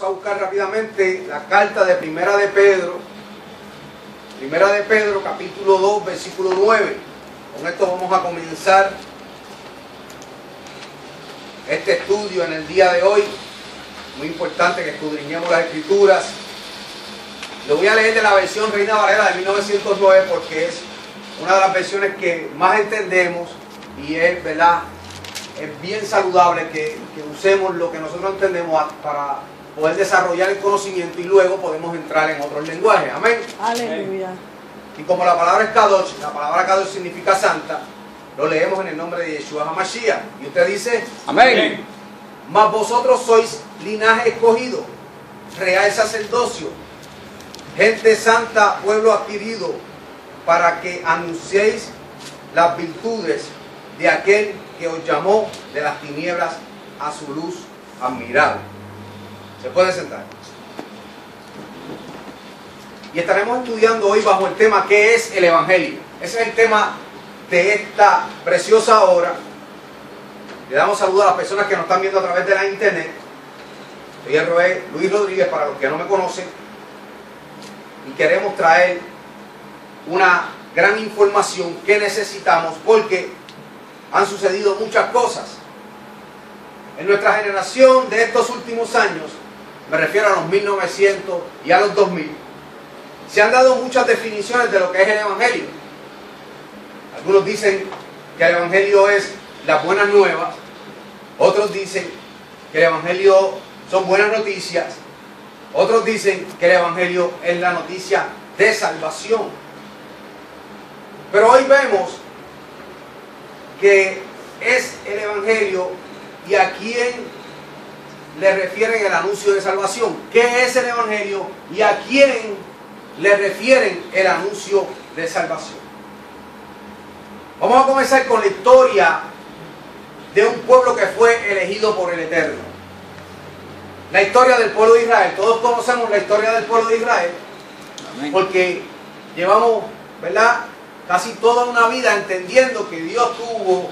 a buscar rápidamente la carta de Primera de Pedro. Primera de Pedro, capítulo 2, versículo 9. Con esto vamos a comenzar este estudio en el día de hoy. Muy importante que escudriñemos las Escrituras. Lo voy a leer de la versión Reina Valera de 1909 porque es una de las versiones que más entendemos y es, ¿verdad?, es bien saludable que usemos lo que nosotros entendemos para poder desarrollar el conocimiento y luego podemos entrar en otros lenguajes. Amén. Aleluya. Y como la palabra es Kadosh, la palabra Kadosh significa santa, lo leemos en el nombre de Yeshua HaMashiach. Y usted dice, amén. Mas vosotros sois linaje escogido, real sacerdocio, gente santa, pueblo adquirido, para que anunciéis las virtudes de aquel que os llamó de las tinieblas a su luz admirable. Se puede sentar. Y estaremos estudiando hoy bajo el tema ¿qué es el Evangelio? Ese es el tema de esta preciosa hora. Le damos saludos a las personas que nos están viendo a través de la internet. Soy el Roé Luis Rodríguez, para los que no me conocen. Y queremos traer una gran información que necesitamos porque han sucedido muchas cosas. En nuestra generación de estos últimos años, me refiero a los 1900 y a los 2000, se han dado muchas definiciones de lo que es el Evangelio. Algunos dicen que el Evangelio es las buenas nuevas, otros dicen que el Evangelio son buenas noticias, otros dicen que el Evangelio es la noticia de salvación. Pero hoy vemos que es el Evangelio y a quién le refieren el anuncio de salvación. ¿Qué es el Evangelio y a quién le refieren el anuncio de salvación? Vamos a comenzar con la historia de un pueblo que fue elegido por el Eterno. La historia del pueblo de Israel. Todos conocemos la historia del pueblo de Israel. Amén. Porque llevamos, ¿verdad?, casi toda una vida entendiendo que Dios tuvo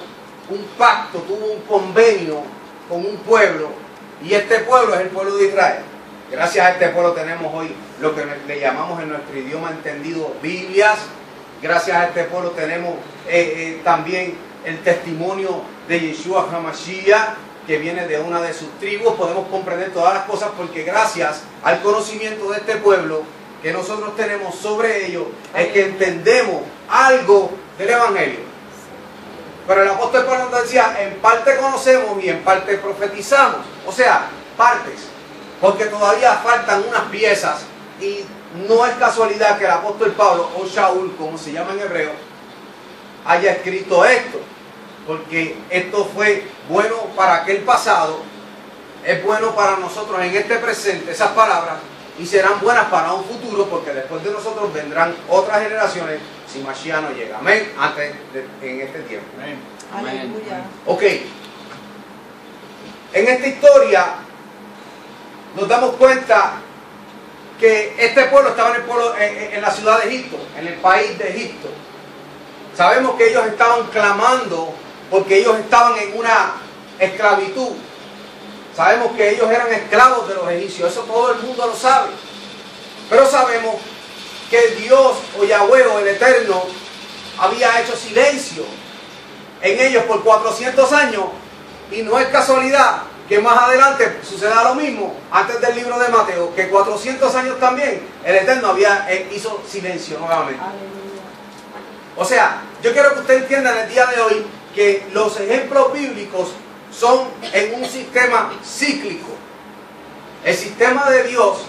un pacto, tuvo un convenio con un pueblo, y este pueblo es el pueblo de Israel. Gracias a este pueblo tenemos hoy lo que le llamamos en nuestro idioma entendido Biblias. Gracias a este pueblo tenemos también el testimonio de Yeshua HaMashiach, que viene de una de sus tribus. Podemos comprender todas las cosas porque gracias al conocimiento de este pueblo que nosotros tenemos sobre ellos es que entendemos algo del Evangelio. Pero el apóstol Pablo nos decía, en parte conocemos y en parte profetizamos. O sea, partes, porque todavía faltan unas piezas. Y no es casualidad que el apóstol Pablo, o Shaul, como se llama en hebreo, haya escrito esto, porque esto fue bueno para aquel pasado, es bueno para nosotros en este presente, esas palabras, y serán buenas para un futuro, porque después de nosotros vendrán otras generaciones si Mashiach no llega. Amén. En este tiempo. Amén. Aleluya. Ok. En esta historia nos damos cuenta que este pueblo estaba en la ciudad de Egipto, en el país de Egipto. Sabemos que ellos estaban clamando porque ellos estaban en una esclavitud. Sabemos que ellos eran esclavos de los egipcios, eso todo el mundo lo sabe. Pero sabemos que Dios o Yahweh o el Eterno había hecho silencio en ellos por 400 años y no es casualidad que más adelante suceda lo mismo, antes del libro de Mateo, que 400 años también el Eterno hizo silencio nuevamente. Aleluya. O sea, yo quiero que usted entienda en el día de hoy que los ejemplos bíblicos son en un sistema cíclico. El sistema de Dios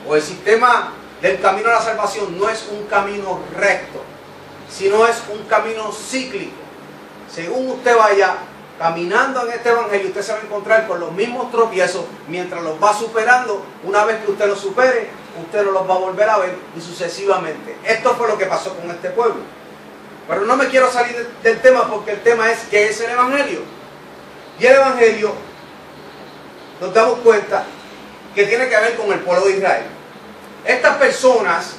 o el sistema del camino a la salvación no es un camino recto, sino es un camino cíclico. Según usted vaya caminando en este evangelio, usted se va a encontrar con los mismos tropiezos mientras los va superando. Una vez que usted los supere, usted no los va a volver a ver y sucesivamente. Esto fue lo que pasó con este pueblo. Pero no me quiero salir del tema porque el tema es ¿qué es el evangelio? Y el evangelio, nos damos cuenta que tiene que ver con el pueblo de Israel. Estas personas,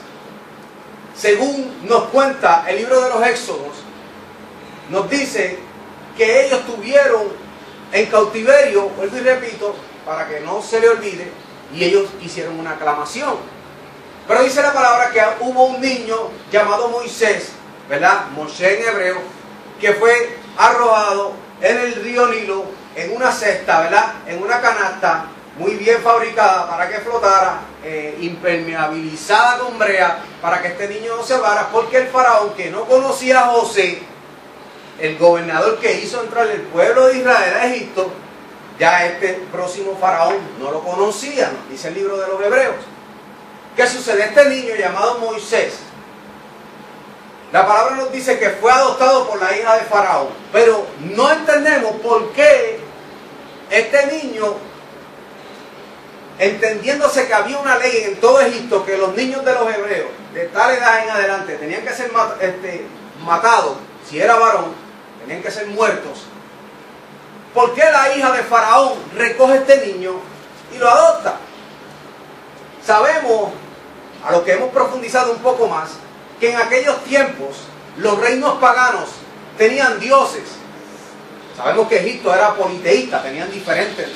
según nos cuenta el libro de los Éxodos, nos dice que ellos tuvieron en cautiverio, vuelvo y repito, para que no se le olvide, y ellos hicieron una aclamación. Pero dice la palabra que hubo un niño llamado Moisés, ¿verdad? Moshe en hebreo, que fue arrojado en el río Nilo en una cesta, ¿verdad? En una canasta muy bien fabricada para que flotara, impermeabilizada con brea, para que este niño no se ahogara, porque el faraón, que no conocía a José, el gobernador que hizo entrar el pueblo de Israel a Egipto, ya este próximo faraón no lo conocía, nos dice el libro de los Hebreos. ¿Qué sucede? Este niño llamado Moisés, la palabra nos dice que fue adoptado por la hija de faraón, pero no entendemos por qué este niño, entendiéndose que había una ley en todo Egipto que los niños de los hebreos de tal edad en adelante tenían que ser matados, si era varón, tenían que ser muertos. ¿Por qué la hija de faraón recoge a este niño y lo adopta? Sabemos, a lo que hemos profundizado un poco más, que en aquellos tiempos los reinos paganos tenían dioses. Sabemos que Egipto era politeísta, tenían diferentes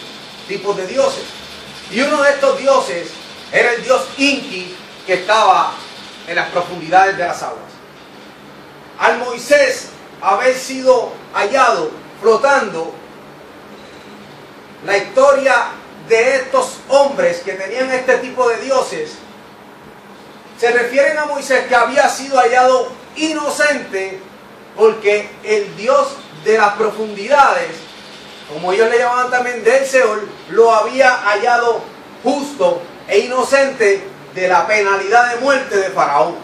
tipos de dioses. Y uno de estos dioses era el dios Inki, que estaba en las profundidades de las aguas. Al Moisés haber sido hallado flotando, la historia de estos hombres que tenían este tipo de dioses se refieren a Moisés, que había sido hallado inocente, porque el Dios de las profundidades, como ellos le llamaban también del Seol, lo había hallado justo e inocente de la penalidad de muerte de Faraón.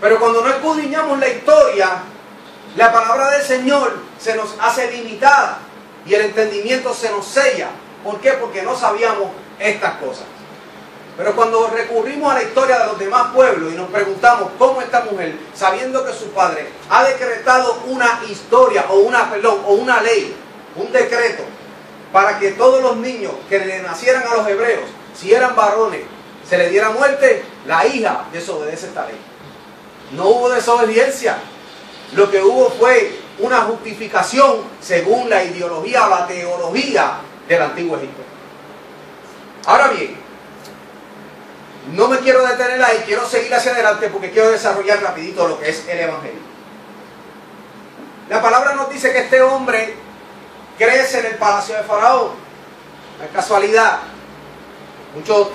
Pero cuando no escudriñamos la historia, la palabra del Señor se nos hace limitada y el entendimiento se nos sella. ¿Por qué? Porque no sabíamos estas cosas. Pero cuando recurrimos a la historia de los demás pueblos y nos preguntamos cómo esta mujer, sabiendo que su padre ha decretado una historia o una ley, un decreto, para que todos los niños que le nacieran a los hebreos, si eran varones, se le diera muerte, la hija desobedece esta ley. No hubo desobediencia. Lo que hubo fue una justificación según la ideología o la teología del antiguo Egipto. Ahora bien, no me quiero detener ahí, quiero seguir hacia adelante porque quiero desarrollar rapidito lo que es el Evangelio. La palabra nos dice que este hombre crece en el palacio de Faraón. No es casualidad. Muchos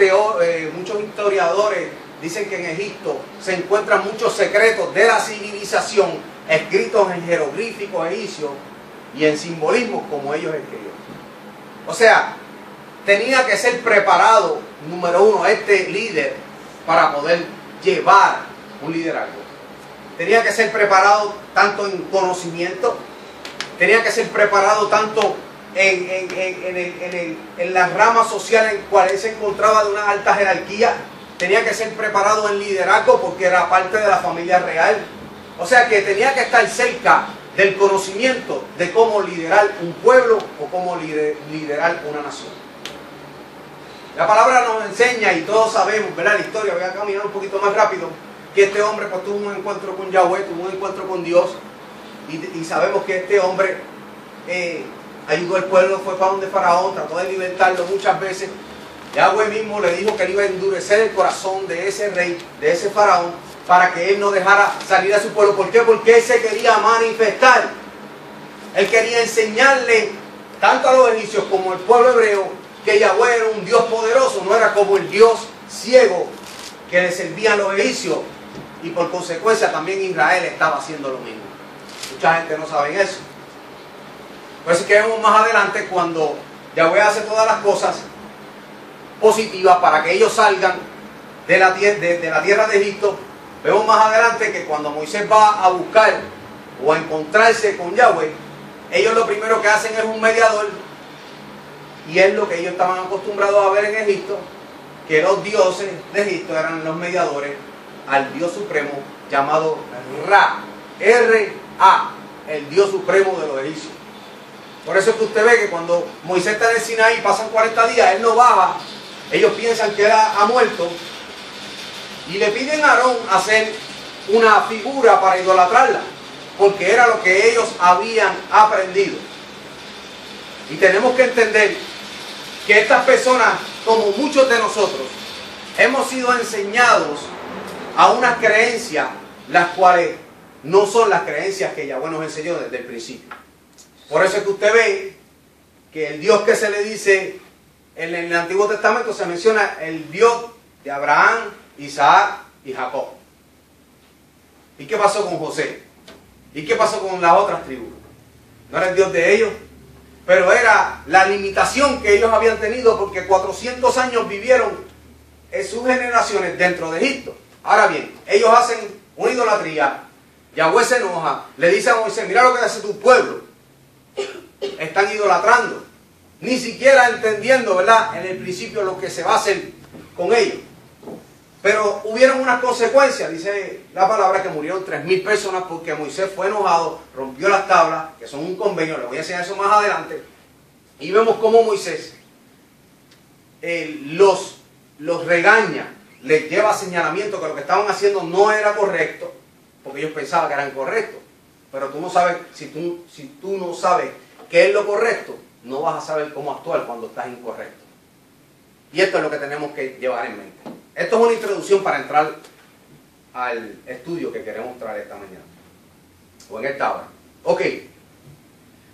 historiadores dicen que en Egipto se encuentran muchos secretos de la civilización escritos en jeroglíficos egipcios y en simbolismos como ellos escribieron. O sea, tenía que ser preparado, número uno, este líder para poder llevar un liderazgo. Tenía que ser preparado tanto en conocimiento, tenía que ser preparado tanto en la rama social en cual él se encontraba de una alta jerarquía, tenía que ser preparado en liderazgo porque era parte de la familia real. O sea que tenía que estar cerca del conocimiento de cómo liderar un pueblo o cómo liderar una nación. La palabra nos enseña, y todos sabemos, ¿verdad? La historia, voy a caminar un poquito más rápido, que este hombre pues tuvo un encuentro con Yahweh, tuvo un encuentro con Dios, y sabemos que este hombre ayudó al pueblo, fue para donde Faraón, trató de libertarlo muchas veces. Yahweh mismo le dijo que él iba a endurecer el corazón de ese rey, de ese Faraón, para que él no dejara salir a su pueblo. ¿Por qué? Porque él se quería manifestar. Él quería enseñarle tanto a los egipcios como al pueblo hebreo que Yahweh era un Dios poderoso, no era como el Dios ciego que le servían los egipcios, y por consecuencia también Israel estaba haciendo lo mismo. Mucha gente no sabe eso. Por eso es que vemos más adelante cuando Yahweh hace todas las cosas positivas para que ellos salgan de la tierra de Egipto. Vemos más adelante que cuando Moisés va a buscar o a encontrarse con Yahweh, ellos lo primero que hacen es un mediador, y es lo que ellos estaban acostumbrados a ver en Egipto, que los dioses de Egipto eran los mediadores al Dios supremo llamado Ra, R-A, el Dios supremo de los egipcios. Por eso es que usted ve que cuando Moisés está en el Sinaí, pasan 40 días, él no baja, ellos piensan que él ha muerto, y le piden a Aarón hacer una figura para idolatrarla, porque era lo que ellos habían aprendido. Y tenemos que entender que estas personas, como muchos de nosotros, hemos sido enseñados a unas creencias, las cuales no son las creencias que Yahweh nos enseñó desde el principio. Por eso es que usted ve que el Dios que se le dice en el Antiguo Testamento se menciona el Dios de Abraham, Isaac y Jacob. ¿Y qué pasó con José? ¿Y qué pasó con las otras tribus? ¿No era el Dios de ellos? Pero era la limitación que ellos habían tenido porque 400 años vivieron en sus generaciones dentro de Egipto. Ahora bien, ellos hacen una idolatría, Yahweh se enoja, le dice a Moisés, mira lo que hace tu pueblo. Están idolatrando, ni siquiera entendiendo, ¿verdad?, en el principio lo que se va a hacer con ellos. Pero hubieron unas consecuencias, dice la palabra, que murieron 3.000 personas porque Moisés fue enojado, rompió las tablas, que son un convenio, les voy a enseñar eso más adelante. Y vemos cómo Moisés los regaña, les lleva señalamiento que lo que estaban haciendo no era correcto, porque ellos pensaban que eran correctos. Pero tú no sabes, si tú no sabes qué es lo correcto, no vas a saber cómo actuar cuando estás incorrecto. Y esto es lo que tenemos que llevar en mente. Esto es una introducción para entrar al estudio que queremos traer esta mañana, o en esta hora. Ok,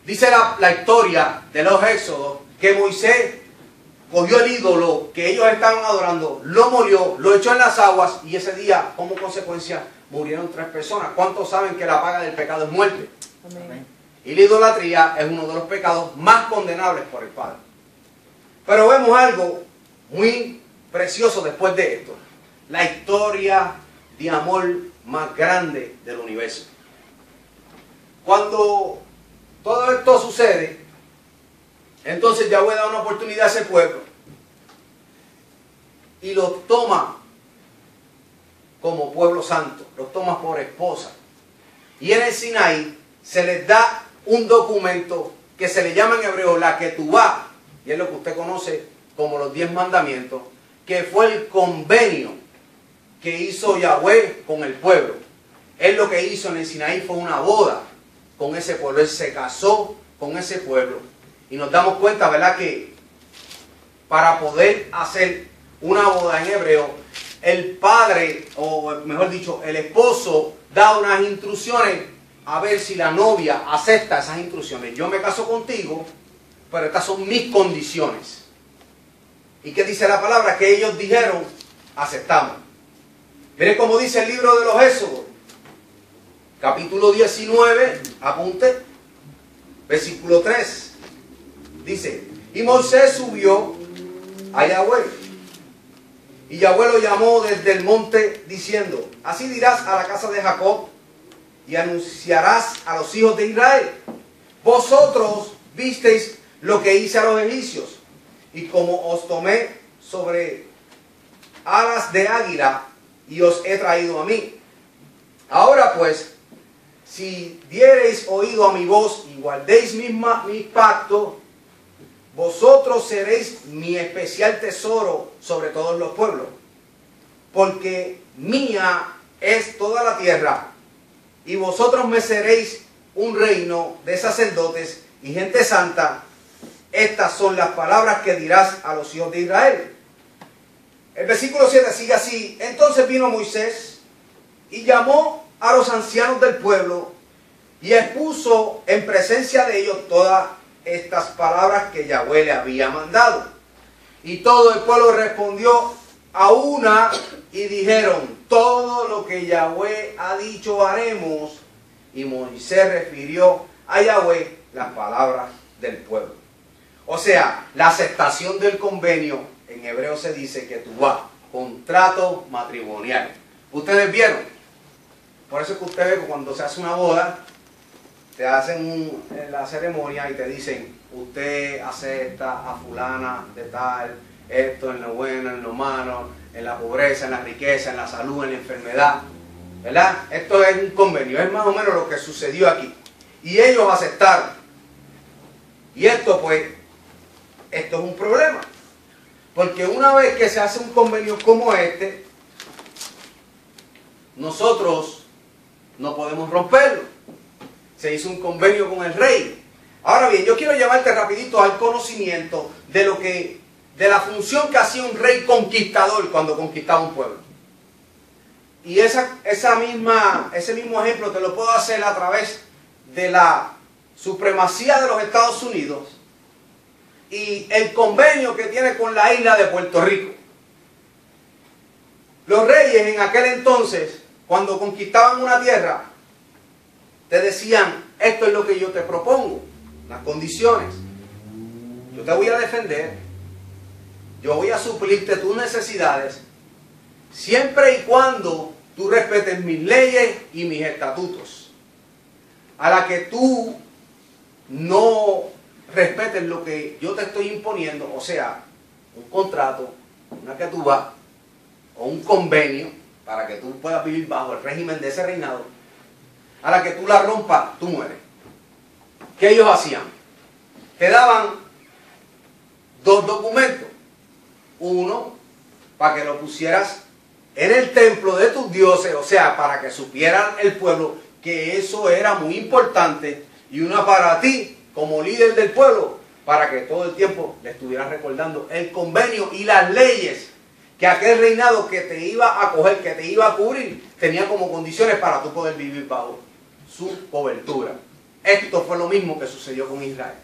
dice la historia de los Éxodos que Moisés cogió el ídolo que ellos estaban adorando, lo molió, lo echó en las aguas y ese día, como consecuencia, murieron 3 personas. ¿Cuántos saben que la paga del pecado es muerte? Amén. Y la idolatría es uno de los pecados más condenables por el Padre. Pero vemos algo muy precioso después de esto. La historia de amor más grande del universo. Cuando todo esto sucede, entonces Yahweh da una oportunidad a ese pueblo y los toma como pueblo santo, los toma por esposa. Y en el Sinaí se les da un documento que se le llama en hebreo la Ketubá, y es lo que usted conoce como los 10 mandamientos, que fue el convenio que hizo Yahweh con el pueblo. Él lo que hizo en el Sinaí fue una boda con ese pueblo, él se casó con ese pueblo. Y nos damos cuenta, ¿verdad?, que para poder hacer una boda en hebreo, el padre, o mejor dicho, el esposo, da unas instrucciones a ver si la novia acepta esas instrucciones. Yo me caso contigo, pero estas son mis condiciones. ¿Y qué dice la palabra? Que ellos dijeron, aceptamos. Miren cómo dice el libro de los Éxodos, capítulo 19, apunte, versículo 3. Dice, y Moisés subió a Yahweh, y Yahweh lo llamó desde el monte diciendo, así dirás a la casa de Jacob y anunciarás a los hijos de Israel, vosotros visteis lo que hice a los egipcios, y como os tomé sobre alas de águila y os he traído a mí. Ahora pues, si diereis oído a mi voz y guardéis mi pacto, vosotros seréis mi especial tesoro sobre todos los pueblos, porque mía es toda la tierra, y vosotros me seréis un reino de sacerdotes y gente santa. Estas son las palabras que dirás a los hijos de Israel. El versículo 7 sigue así. Entonces vino Moisés y llamó a los ancianos del pueblo y expuso en presencia de ellos todas estas palabras que Yahweh le había mandado. Y todo el pueblo respondió a una y dijeron, todo lo que Yahweh ha dicho haremos. Y Moisés refirió a Yahweh las palabras del pueblo. O sea, la aceptación del convenio, en hebreo se dice que Ketubá, contrato matrimonial. Ustedes vieron, por eso es que usted ve que cuando se hace una boda, te hacen la ceremonia y te dicen, usted acepta a fulana de tal, esto en lo bueno, en lo malo, en la pobreza, en la riqueza, en la salud, en la enfermedad, ¿verdad? Esto es un convenio, es más o menos lo que sucedió aquí. Y ellos aceptaron. Y esto pues, esto es un problema. Porque una vez que se hace un convenio como este, nosotros no podemos romperlo. Se hizo un convenio con el rey. Ahora bien, yo quiero llevarte rapidito al conocimiento de lo que de la función que hacía un rey conquistador cuando conquistaba un pueblo. Y ese mismo ejemplo te lo puedo hacer a través de la supremacía de los Estados Unidos y el convenio que tiene con la isla de Puerto Rico. Los reyes en aquel entonces, cuando conquistaban una tierra, te decían: esto es lo que yo te propongo, las condiciones. Yo te voy a defender, yo voy a suplirte tus necesidades, siempre y cuando tú respetes mis leyes y mis estatutos. A la que tú no respetes lo que yo te estoy imponiendo, o sea, un contrato, una ketubá o un convenio, para que tú puedas vivir bajo el régimen de ese reinado, a la que tú la rompas, tú mueres. ¿Qué ellos hacían? Te daban dos documentos. Uno, para que lo pusieras en el templo de tus dioses, o sea, para que supieran el pueblo que eso era muy importante, y una para ti, como líder del pueblo, para que todo el tiempo le estuvieras recordando el convenio y las leyes que aquel reinado que te iba a coger, que te iba a cubrir, tenía como condiciones para tú poder vivir bajo su cobertura. Esto fue lo mismo que sucedió con Israel.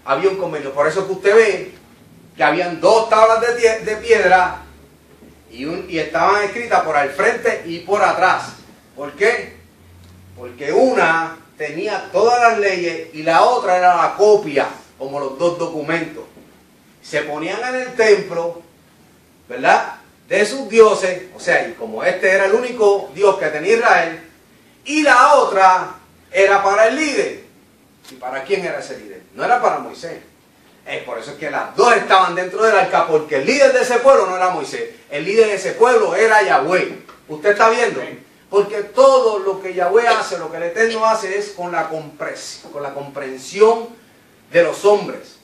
Había un convenio, por eso que usted ve que habían dos tablas de piedra y estaban escritas por al frente y por atrás. ¿Por qué? Porque una tenía todas las leyes y la otra era la copia, como los dos documentos. Se ponían en el templo, ¿verdad?, de sus dioses, o sea, y como este era el único Dios que tenía Israel, y la otra era para el líder. ¿Y para quién era ese líder? No era para Moisés. Es por eso que las dos estaban dentro del arca, porque el líder de ese pueblo no era Moisés, el líder de ese pueblo era Yahweh. ¿Usted está viendo? Porque todo lo que Yahweh hace, lo que el Eterno hace, es con la comprensión de los hombres,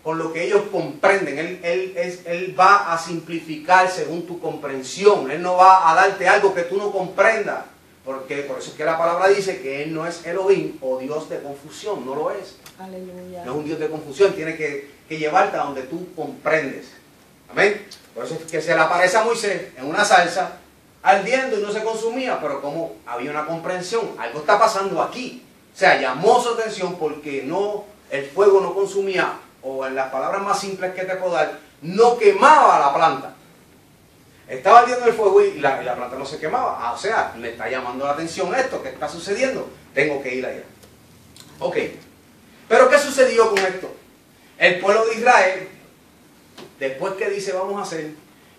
con lo que ellos comprenden. Él va a simplificar según tu comprensión. Él no va a darte algo que tú no comprendas. Porque por eso es que la palabra dice que Él no es Elohim o Dios de confusión, no lo es. Aleluya. No es un Dios de confusión, tiene que llevarte a donde tú comprendes. Amén. Por eso es que se le aparece a Moisés en una salsa, ardiendo y no se consumía, pero como había una comprensión, algo está pasando aquí. O sea, llamó su atención porque el fuego no consumía, o en las palabras más simples que te puedo dar, no quemaba la planta. Estaba ardiendo el fuego y la planta no se quemaba. O sea, me está llamando la atención esto, ¿qué está sucediendo? Tengo que ir allá. Ok. Pero ¿qué sucedió con esto? El pueblo de Israel, después que dice vamos a hacer,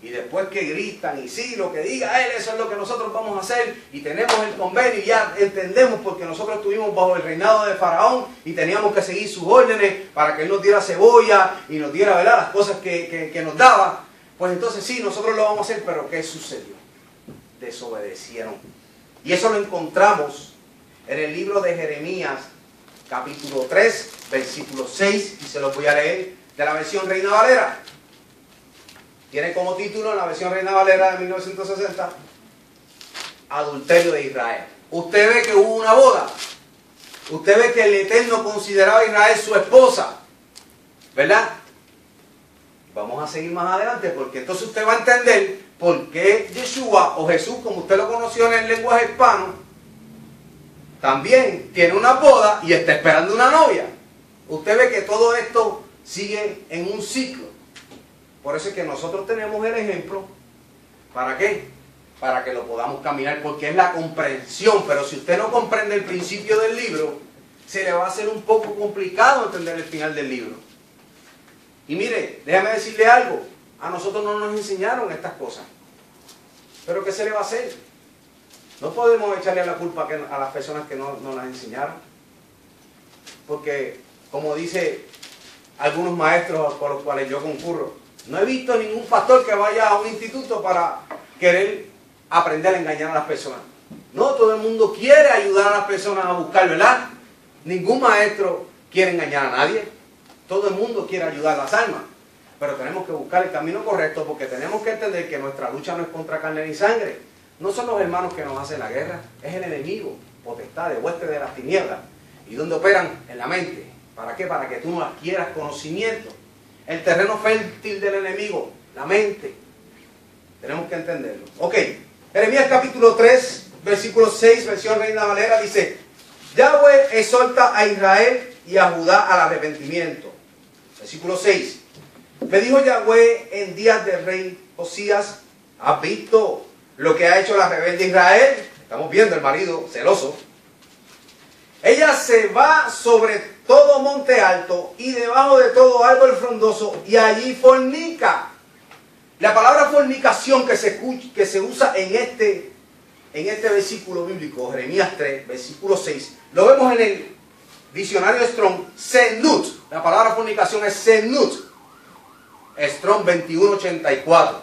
y después que gritan, y sí, lo que diga él, eso es lo que nosotros vamos a hacer, y tenemos el convenio, y ya entendemos porque nosotros estuvimos bajo el reinado de Faraón, y teníamos que seguir sus órdenes para que él nos diera cebolla, y nos diera, ¿verdad?, las cosas que nos daba. Pues entonces sí, nosotros lo vamos a hacer, pero ¿qué sucedió? Desobedecieron. Y eso lo encontramos en el libro de Jeremías, capítulo 3, versículo 6, y se los voy a leer de la versión Reina Valera. Tiene como título en la versión Reina Valera de 1960, Adulterio de Israel. Usted ve que hubo una boda. Usted ve que el Eterno consideraba a Israel su esposa, ¿verdad? Vamos a seguir más adelante porque entonces usted va a entender por qué Yeshua o Jesús, como usted lo conoció en el lenguaje hispano, también tiene una boda y está esperando una novia. Usted ve que todo esto sigue en un ciclo. Por eso es que nosotros tenemos el ejemplo. ¿Para qué? Para que lo podamos caminar, porque es la comprensión. Pero si usted no comprende el principio del libro, se le va a hacer un poco complicado entender el final del libro. Y mire, déjame decirle algo. A nosotros no nos enseñaron estas cosas. Pero ¿qué se le va a hacer? No podemos echarle la culpa a las personas que no las enseñaron. Porque, como dice algunos maestros con los cuales yo concurro, no he visto ningún pastor que vaya a un instituto para querer aprender a engañar a las personas. No, todo el mundo quiere ayudar a las personas a buscar, ¿verdad? Ningún maestro quiere engañar a nadie. Todo el mundo quiere ayudar a las almas. Pero tenemos que buscar el camino correcto porque tenemos que entender que nuestra lucha no es contra carne ni sangre. No son los hermanos que nos hacen la guerra, es el enemigo, potestad, hueste de las tinieblas. ¿Y dónde operan? En la mente. ¿Para qué? Para que tú no adquieras conocimiento. el terreno fértil del enemigo, la mente. Tenemos que entenderlo. Ok, Jeremías capítulo 3, versículo 6, versión Reina Valera, dice: Yahweh exhorta a Israel y a Judá al arrepentimiento. Versículo 6. Me dijo Yahweh en días del rey Josías: ¿has visto lo que ha hecho la rebelde Israel? Estamos viendo el marido celoso. Ella se va sobre todo monte alto y debajo de todo árbol frondoso y allí fornica. La palabra fornicación que se usa en este versículo bíblico, Jeremías 3, versículo 6, lo vemos en el diccionario Strong, senut. La palabra fornicación es senut. Strong 2184.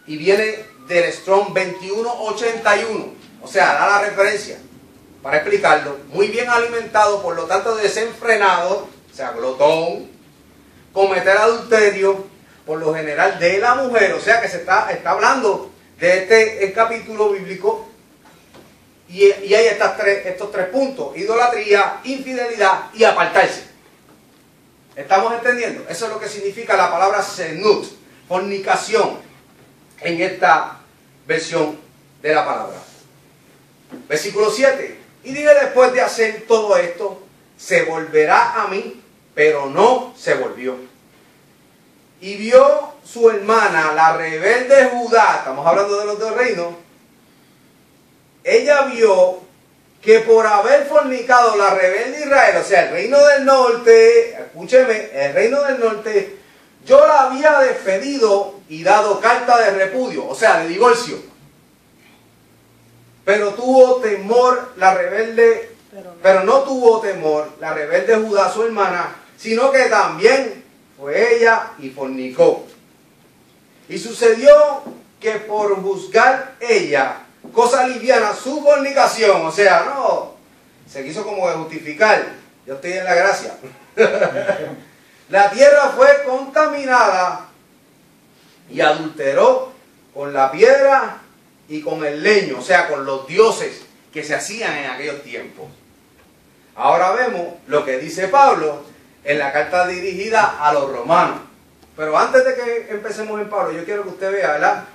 Y viene del Strong 2181. O sea, da la referencia para explicarlo. Muy bien alimentado, por lo tanto desenfrenado, o sea, glotón, cometer adulterio, por lo general de la mujer. O sea que se está hablando de el capítulo bíblico. Y hay estos tres puntos: idolatría, infidelidad y apartarse. ¿Estamos entendiendo? Eso es lo que significa la palabra senut, fornicación, en esta versión de la palabra. Versículo 7. Y dije: después de hacer todo esto, se volverá a mí, pero no se volvió. Y vio su hermana, la rebelde Judá, estamos hablando de los dos reinos, ella vio que por haber fornicado la rebelde Israel, o sea, el reino del norte, escúcheme, el reino del norte, yo la había despedido y dado carta de repudio, o sea, de divorcio. Pero tuvo temor la rebelde, pero no tuvo temor la rebelde Judá, su hermana, sino que también fue ella y fornicó. Y sucedió que por juzgar ella cosa liviana su fornicación, o sea, no, se quiso como de justificar, yo estoy en la gracia. La tierra fue contaminada y adulteró con la piedra y con el leño, o sea, con los dioses que se hacían en aquellos tiempos. Ahora vemos lo que dice Pablo en la carta dirigida a los romanos. Pero antes de que empecemos en Pablo, yo quiero que usted vea, ¿verdad?,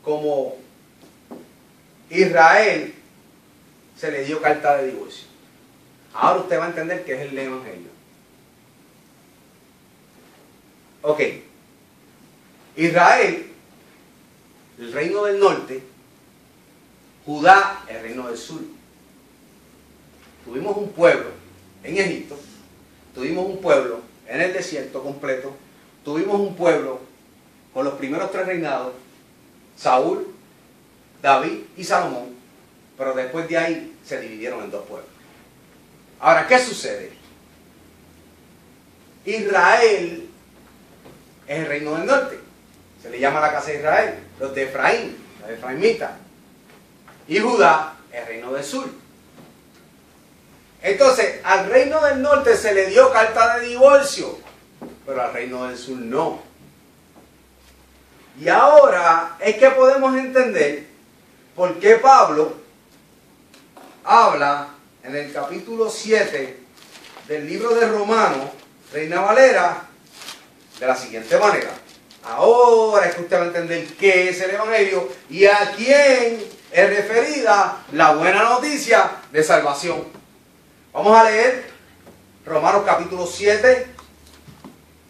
como Israel se le dio carta de divorcio. Ahora usted va a entender qué es el evangelio. Ok. Israel, el reino del norte; Judá, el reino del sur. Tuvimos un pueblo en Egipto, tuvimos un pueblo en el desierto completo, tuvimos un pueblo con los primeros tres reinados, Saúl, David y Salomón, pero después de ahí se dividieron en dos pueblos. Ahora, ¿qué sucede? Israel es el reino del norte, se le llama la casa de Israel, los de Efraín, los efraimitas, y Judá, el reino del sur. Entonces, al reino del norte se le dio carta de divorcio, pero al reino del sur no. Y ahora es que podemos entender por qué Pablo habla en el capítulo 7 del libro de Romanos, Reina Valera, de la siguiente manera. Ahora es que usted va a entender qué es el evangelio y a quién es referida la buena noticia de salvación. Vamos a leer Romanos capítulo 7,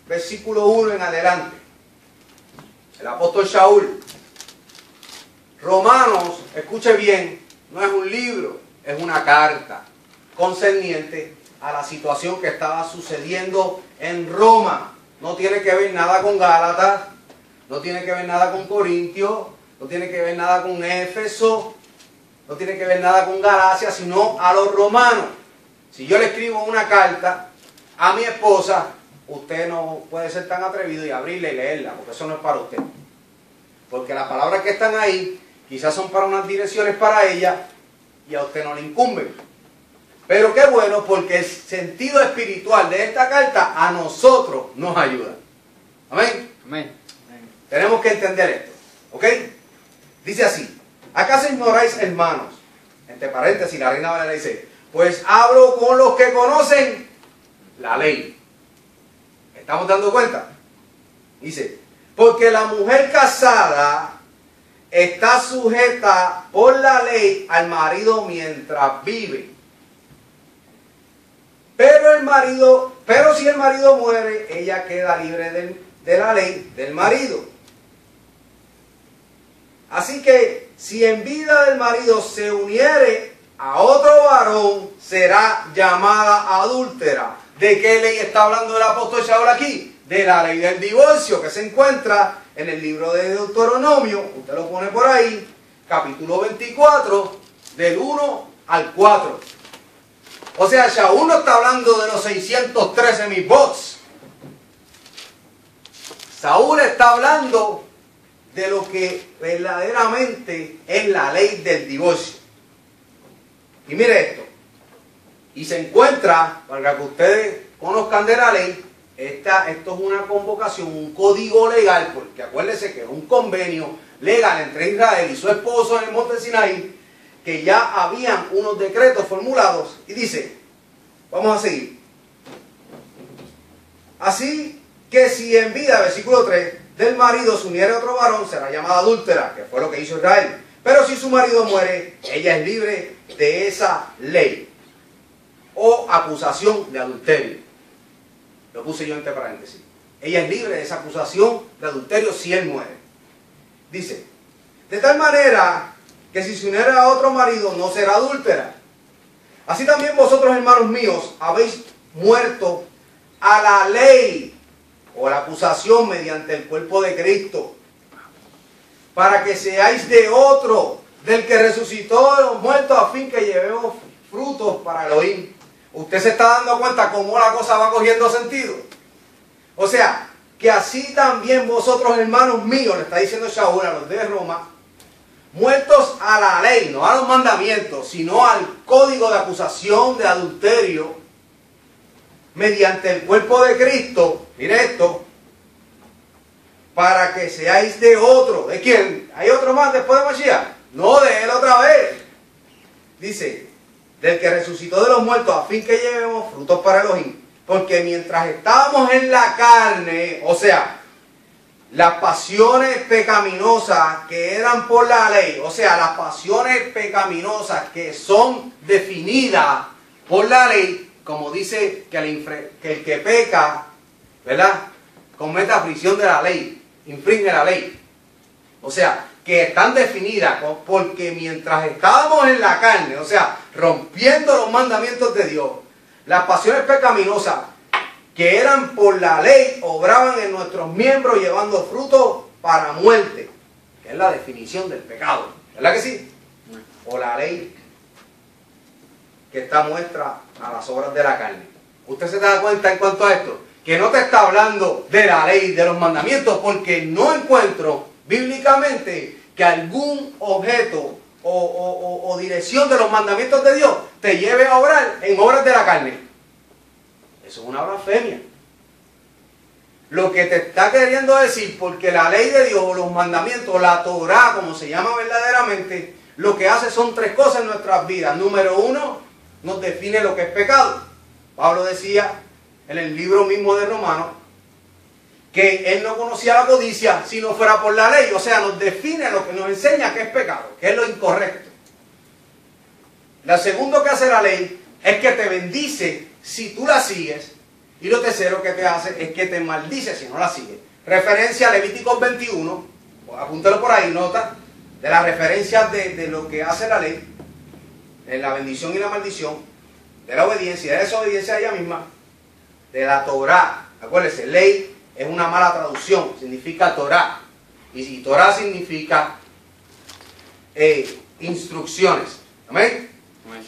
versículo 1 en adelante. El apóstol Shaul. Romanos, escuche bien, no es un libro, es una carta concerniente a la situación que estaba sucediendo en Roma. No tiene que ver nada con Gálatas, no tiene que ver nada con Corintios, no tiene que ver nada con Éfeso, no tiene que ver nada con Galacia, sino a los romanos. Si yo le escribo una carta a mi esposa, usted no puede ser tan atrevido y abrirla y leerla, porque eso no es para usted. Porque las palabras que están ahí quizás son para unas direcciones para ella y a usted no le incumben. Pero qué bueno, porque el sentido espiritual de esta carta a nosotros nos ayuda. Amén. Amén. Tenemos que entender esto. ¿Ok? Dice así: ¿acaso ignoráis, hermanos? Entre paréntesis, la Reina Valera dice: pues hablo con los que conocen la ley. ¿Estamos dando cuenta? Dice, porque la mujer casada está sujeta por la ley al marido mientras vive. Pero si el marido muere, ella queda libre de la ley del marido. Así que si en vida del marido se uniere a otro varón, será llamada adúltera. ¿De qué ley está hablando el apóstol Shaul aquí? De la ley del divorcio, que se encuentra en el libro de Deuteronomio. Usted lo pone por ahí, capítulo 24, del 1 al 4. O sea, Shaul no está hablando de los 613 mitzvot. Saúl está hablando de lo que verdaderamente es la ley del divorcio. Y mire esto. Y se encuentra, para que ustedes conozcan de la ley, esto es una convocación, un código legal, porque acuérdense que es un convenio legal entre Israel y su esposo en el monte Sinaí, que ya habían unos decretos formulados, y dice, vamos a seguir. Así que si en vida, versículo 3, del marido se uniere a otro varón, será llamada adúltera, que fue lo que hizo Israel. Pero si su marido muere, ella es libre de esa ley o acusación de adulterio. Lo puse yo entre paréntesis. Ella es libre de esa acusación de adulterio si él muere. Dice, de tal manera que si se uniera a otro marido no será adúltera. Así también vosotros, hermanos míos, habéis muerto a la ley o la acusación mediante el cuerpo de Cristo, para que seáis de otro, del que resucitó de los muertos, a fin que llevemos frutos para Elohim. Usted se está dando cuenta cómo la cosa va cogiendo sentido. O sea, que así también vosotros, hermanos míos, le está diciendo Shaul a los de Roma, muertos a la ley, no a los mandamientos, sino al código de acusación de adulterio, mediante el cuerpo de Cristo, mire esto, para que seáis de otro. ¿De quién? ¿Hay otro más después de Mashiach? No, de él otra vez. Dice, del que resucitó de los muertos, a fin que llevemos frutos para Elohim. Porque mientras estábamos en la carne, o sea, las pasiones pecaminosas que eran por la ley, o sea, las pasiones pecaminosas que son definidas por la ley, como dice que el que peca, ¿verdad?, comete aflicción de la ley, infringe la ley. O sea, que están definidas porque mientras estábamos en la carne, o sea, rompiendo los mandamientos de Dios, las pasiones pecaminosas que eran por la ley obraban en nuestros miembros llevando fruto para muerte, que es la definición del pecado. ¿Verdad que sí? O la ley que está muestra a las obras de la carne. ¿Usted se da cuenta en cuanto a esto? Que no te está hablando de la ley, de los mandamientos, porque no encuentro bíblicamente que algún objeto o dirección de los mandamientos de Dios te lleve a obrar en obras de la carne. Eso es una blasfemia. Lo que te está queriendo decir, porque la ley de Dios, los mandamientos, la Torah, como se llama verdaderamente, lo que hace son tres cosas en nuestras vidas. Número uno, nos define lo que es pecado. Pablo decía en el libro mismo de Romanos que él no conocía la codicia si no fuera por la ley. O sea, nos define lo que nos enseña que es pecado, que es lo incorrecto. Lo segundo que hace la ley es que te bendice si tú la sigues. Y lo tercero que te hace es que te maldice si no la sigues. Referencia a Levíticos 21, apúntalo por ahí, nota, de las referencias de lo que hace la ley, en la bendición y la maldición, de la obediencia y de la desobediencia a ella misma, de la Torah. Acuérdense, ley es una mala traducción, significa Torah. Y si Torah significa instrucciones. ¿Amén? Amén.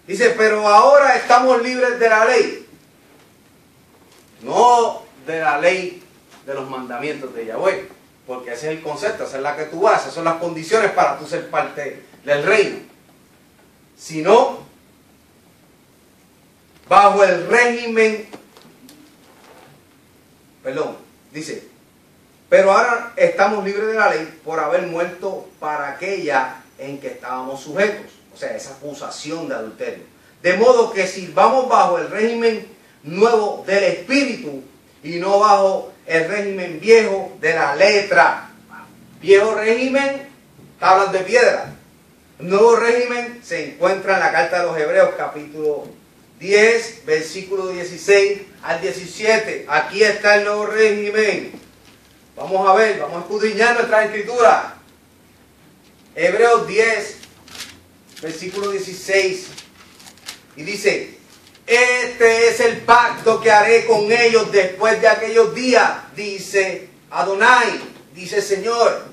Dice, pero ahora estamos libres de la ley. No de la ley de los mandamientos de Yahweh. Porque ese es el concepto, esa es la que tú vas, esas son las condiciones para tú ser parte del reino. Sino bajo el régimen, dice, pero ahora estamos libres de la ley por haber muerto para aquella en que estábamos sujetos. O sea, esa acusación de adulterio. De modo que sirvamos bajo el régimen nuevo del Espíritu y no bajo el régimen viejo de la letra. Viejo régimen, tablas de piedra. Nuevo régimen se encuentra en la carta de los Hebreos, capítulo 10, versículo 16 al 17. Aquí está el nuevo régimen. Vamos a ver, vamos a escudriñar nuestras escrituras. Hebreos 10, versículo 16. Y dice: este es el pacto que haré con ellos después de aquellos días, dice Adonai, dice el Señor.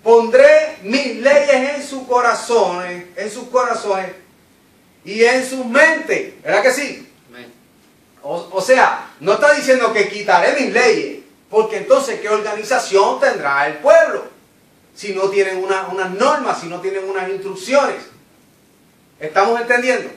Pondré mis leyes en sus corazones y en sus mentes. ¿Verdad que sí? O sea, no está diciendo que quitaré mis leyes, porque entonces ¿qué organización tendrá el pueblo? Si no tienen unas normas, si no tienen unas instrucciones. ¿Estamos entendiendo?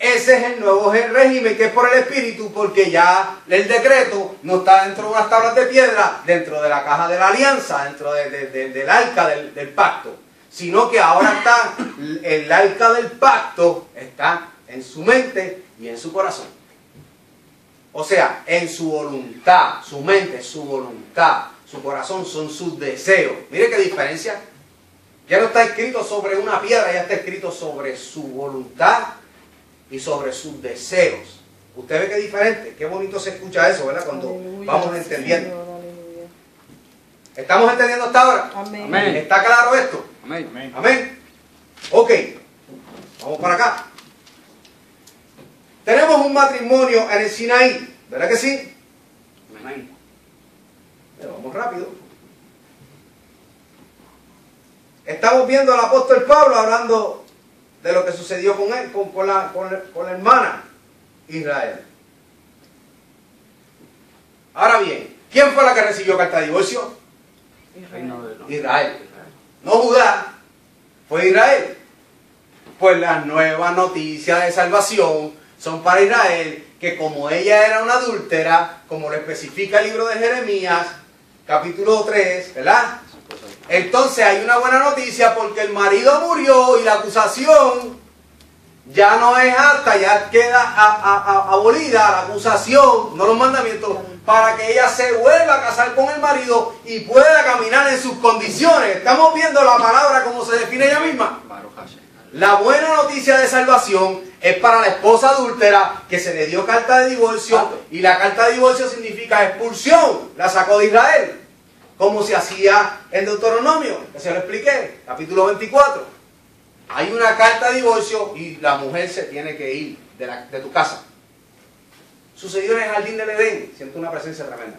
Ese es el nuevo régimen, que es por el Espíritu, porque ya el decreto no está dentro de unas tablas de piedra, dentro de la caja de la alianza, dentro del arca del pacto, sino que ahora está el arca del pacto, está en su mente y en su corazón. O sea, en su voluntad, su mente, su voluntad, su corazón son sus deseos. Mire qué diferencia. Ya no está escrito sobre una piedra, ya está escrito sobre su voluntad y sobre sus deseos. Usted ve qué diferente, qué bonito se escucha eso, ¿verdad? Cuando vamos entendiendo. Señor, ¿Estamos entendiendo hasta ahora? amén. ¿Está claro esto? Amén. Amén. Ok, vamos para acá. Tenemos un matrimonio en el Sinaí, ¿verdad que sí? Amén. Pero vamos rápido. Estamos viendo al apóstol Pablo hablando de lo que sucedió con él, con la hermana Israel. Ahora bien, ¿quién fue la que recibió carta de divorcio? Israel. No Judá, fue Israel. Pues las nuevas noticias de salvación son para Israel, que como ella era una adúltera, como lo especifica el libro de Jeremías, capítulo 3, ¿verdad? Entonces hay una buena noticia, porque el marido murió y la acusación ya no es alta, ya queda abolida la acusación, no los mandamientos, para que ella se vuelva a casar con el marido y pueda caminar en sus condiciones. Estamos viendo la palabra como se define ella misma. La buena noticia de salvación es para la esposa adúltera, que se le dio carta de divorcio, y la carta de divorcio significa expulsión, la sacó de Israel, como se hacía en Deuteronomio, que se lo expliqué, capítulo 24. Hay una carta de divorcio y la mujer se tiene que ir de tu casa. Sucedió en el jardín del Edén, siento una presencia tremenda.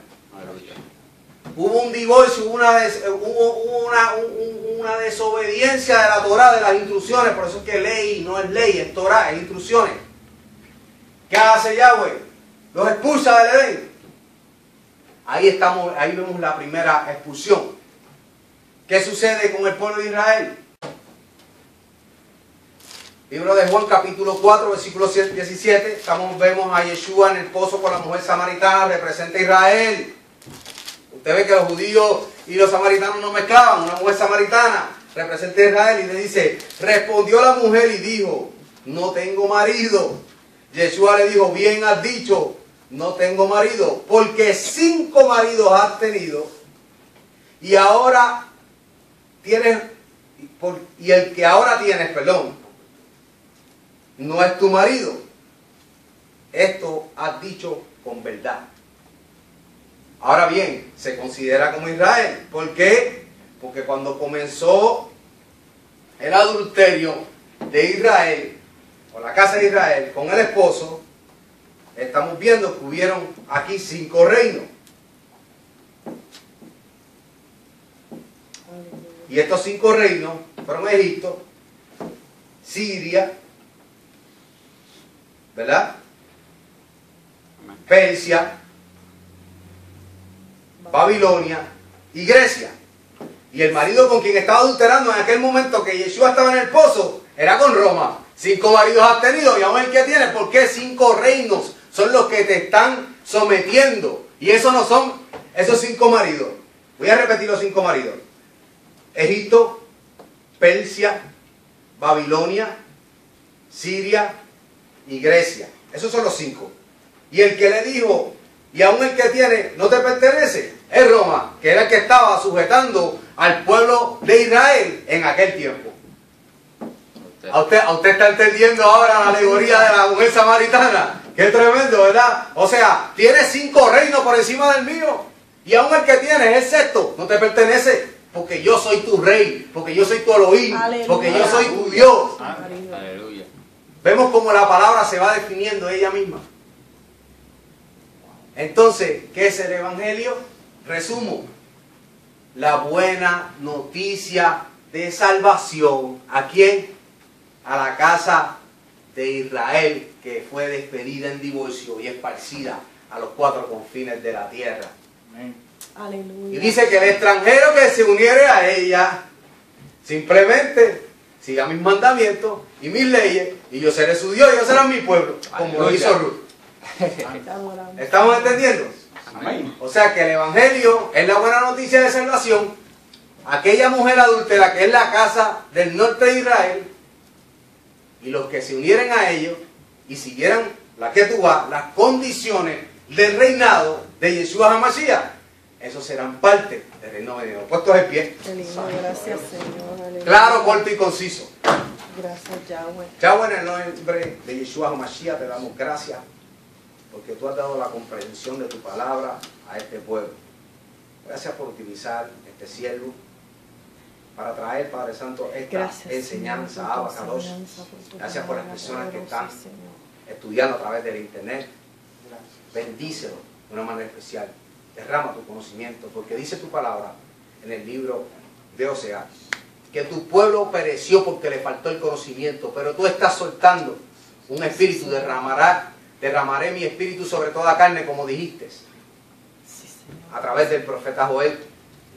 Hubo un divorcio, hubo una desobediencia de la Torah, de las instrucciones. Por eso es que ley no es ley, es Torah, es instrucciones. ¿Qué hace Yahweh? Los expulsa del Edén. Ahí vemos la primera expulsión. ¿Qué sucede con el pueblo de Israel? Libro de Juan, capítulo 4, versículo 17. Vemos a Yeshua en el pozo con la mujer samaritana, representa a Israel. Usted ve que los judíos y los samaritanos no mezclaban. Una mujer samaritana representa a Israel, y le dice: respondió la mujer y dijo: no tengo marido. Yeshua le dijo: bien has dicho, no tengo marido, porque 5 maridos has tenido, y ahora tienes, y el que ahora tienes, perdón, no es tu marido. Esto has dicho con verdad. Ahora bien, se considera como Israel. ¿Por qué? Porque cuando comenzó el adulterio de Israel, o la casa de Israel, con el esposo, estamos viendo que hubieron aquí 5 reinos. Y estos 5 reinos fueron Egipto, Siria, ¿verdad? Persia, Babilonia y Grecia. Y el marido con quien estaba adulterando en aquel momento que Yeshua estaba en el pozo era con Roma. 5 maridos has tenido, y aún el que tienes, ¿por qué 5 reinos son los que te están sometiendo? Y esos no son esos 5 maridos. Voy a repetir los 5 maridos: Egipto, Persia, Babilonia, Siria, y Grecia. Esos son los 5. Y el que le dijo, y aún el que tiene, no te pertenece, es Roma, que era el que estaba sujetando al pueblo de Israel en aquel tiempo. A usted está entendiendo ahora la alegoría de la mujer samaritana. Qué tremendo, ¿verdad? O sea, tienes 5 reinos por encima del mío. Y aún el que tienes, el sexto, no te pertenece. Porque yo soy tu rey, porque yo soy tu Elohim, porque yo soy tu Dios. Aleluya. Vemos cómo la palabra se va definiendo ella misma. Entonces, ¿qué es el Evangelio? Resumo. La buena noticia de salvación. ¿A quién? A la casa de Israel, que fue despedida en divorcio y esparcida a los 4 confines de la tierra. Amén. Aleluya. Y dice que el extranjero que se uniere a ella, simplemente siga mis mandamientos y mis leyes, y yo seré su Dios y ellos serán mi pueblo, como lo hizo Ruth. ¿Estamos entendiendo? Amén. O sea que el Evangelio es la buena noticia de salvación. Aquella mujer adúltera que es la casa del norte de Israel, y los que se unieren a ellos y siguieran la Ketubá, las condiciones del reinado de Yeshua HaMashiach, esos serán parte del reino venidero. Puestos de pie. Qué lindo, gracias Señor. Aleluya. Claro, corto y conciso. Gracias Yahweh. Yahweh, en el nombre de Yeshua HaMashiach te damos gracias porque tú has dado la comprensión de tu palabra a este pueblo. Gracias por utilizar este siervo para traer, Padre Santo, esta Gracias, enseñanza, Señor, por tu Abacados. enseñanza, por tu Gracias por las palabra personas que poderosa, están Señor. estudiando a través del internet. Bendícelo de una manera especial. Derrama tu conocimiento, porque dice tu palabra en el libro de Oseas que tu pueblo pereció porque le faltó el conocimiento, pero tú estás soltando un espíritu, derramaré mi espíritu sobre toda carne, como dijiste, Sí, Señor. a través del profeta Joel.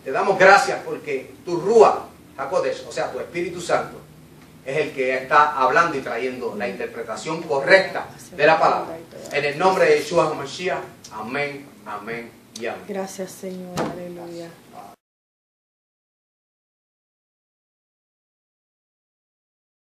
Te damos gracias porque tu Rúa HaKodesh, o sea, tu Espíritu Santo, es el que está hablando y trayendo la interpretación correcta de la palabra. En el nombre de Yeshua HaMashiach, amén, amén y amén. Gracias Señor, aleluya.